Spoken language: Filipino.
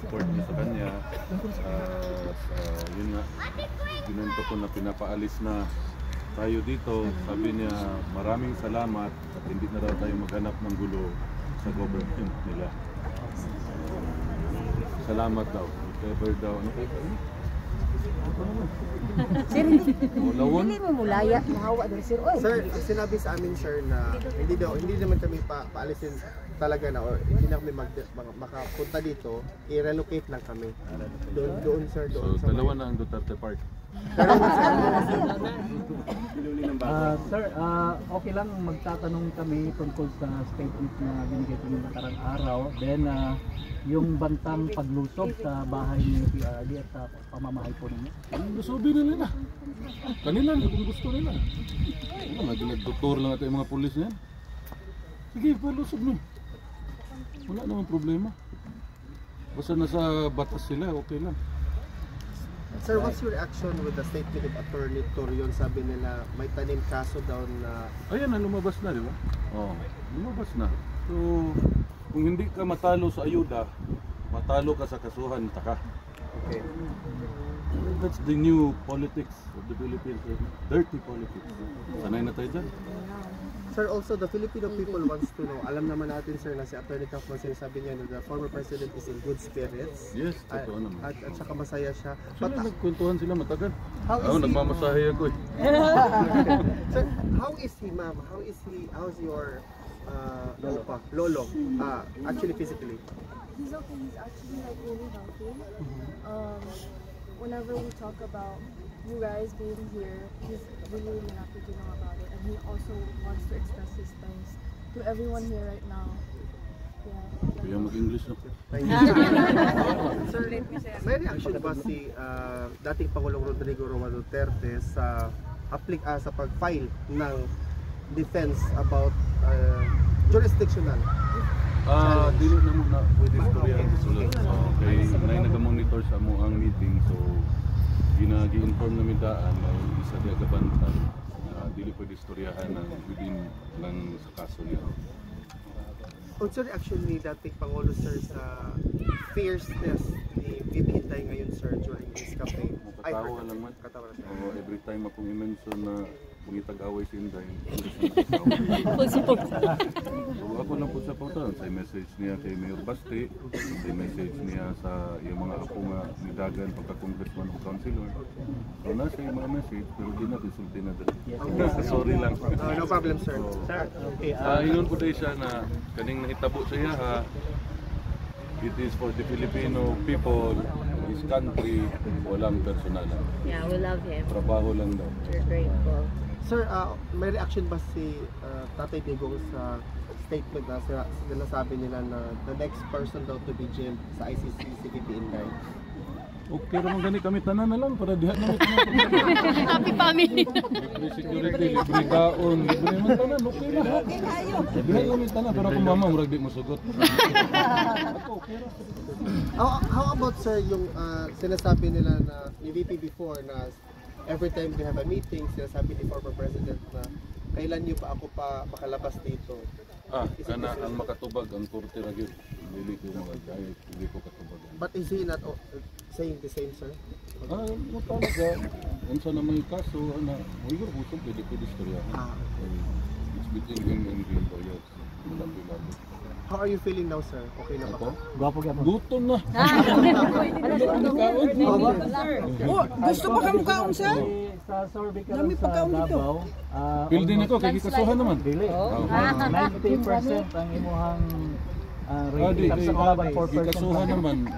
support niyo sa kanya. Yun nga, ginanto ko na pinapaalis na tayo dito. Sabi niya, maraming salamat at hindi na daw tayo maghanap ng gulo sa government nila. Salamat daw. Whatever daw. Ano kayo? Sir, hindi mo mulaya, mahawa doon, sir. Oy. Sir, sinabi sa amin, sir, na hindi naman kami paalisin talaga na, or hindi na kami makapunta dito, i-relocate lang kami. Doon sir, doon. So, dalawa na ang Duterte Park. Sir, okay lang magtatanong kami tungkol sa statement na binigay ko ng nakarang araw. Then, yung bantang paglusob sa bahay ni PRD at sa pamamahay po ninyo. Lusobin nila na. Kanila na kung gusto nila. Nag-doktor lang ito yung mga pulis na yan. Sige, palusob nyo. Wala namang problema. Basta nasa batas sila, okay lang. Sir, what's your reaction with the statement of Attorney Torion? Sabi nila may tanim kaso daw na... Ayan na, lumabas na, di ba? Oo, lumabas na. So, kung hindi ka matalo sa ayuda, matalo ka sa kasuhan, taka. Okay. That's the new politics of the Philippines. Dirty politics. Sanay na tayo dyan. Sir, also the Filipino people wants to know, alam naman natin sir na si Attorney Kaufman sinasabi niya na the former president is in good spirits. Yes, totoo naman. At saka masaya siya. Sila nagkwentuhan sila matagal. How is he? Nagmamasahe ako eh. Sir, how is he, ma'am? How's your lolo? Actually physically. He's okay. He's actually like really healthy. Whenever we talk about you guys being here, he's really happy to know about it, and he also wants to express his thanks to everyone here right now. Yeah. Kaya mag-English na. Sir, may reaction ba si dating Pangulong Rodrigo Roa Duterte sa pag-file ng defense about jurisdictional? Dili na muna pwede istorya ang sulat. Kaya nay naga-monitor sa mo ang meeting, so ginagi-inform namin daan na isa di agabantay. Dili pwede istoryahan ng within lang sa kaso niya. Also reaction ni dating Pangulo sir sa fierceness ni VP Inday ngayon sir during this campaign. Katawa lang man. Katawa lang. Every time akong i-mention na pangitag-away si Inday, so ako lang po sa pautan. Sa message niya kay Mayor Basti, sa message niya sa yung mga apo nga nidagan pagka-congressman o councilor. So nasa yung mga message, pero di na resulti na dito. Sorry lang. No problem sir. Sir, okay. Ingon ko din siya na kaning nahitabo sa iya ha, it is for the Filipino people, his country, walang personal. Yeah, we love him. Trabaho lang daw. We're grateful. Sir, may reaction ba si Tatay Digong sa statement na sinasabi nila na the next person daw to be jailed sa ICC si VP Inday? Okay naman gani kami tanan na lang para diha na kami. Happy family. Libre security, libre kaon, libre man tanan, okay na. Okay kayo. Diha kami tanan pero kung mama murag di mo sugot. How about sir yung sinasabi nila na ni VP before na every time we have a meeting, sinasabi ni former president na kailan niyo pa ako pa makalabas dito? Kana ang makatubag ang korte ra gyud. Dili ko magay, dili ko katubag. But is he not saying the same, sir? Mo talaga. Unsa na may kaso ana, mo gusto pwede istoryahan. It's between him and the lawyers. How are you feeling now, sir? Okay na ba? Gwapo gyapon. Gutom na. Gusto pa ka mukhaon, sir? Sa survey ka lang sa Davao. Building ako, kay kasuhan naman. Dili. 90% ang imuhang rating sa kalaban 4% Kasuhan naman.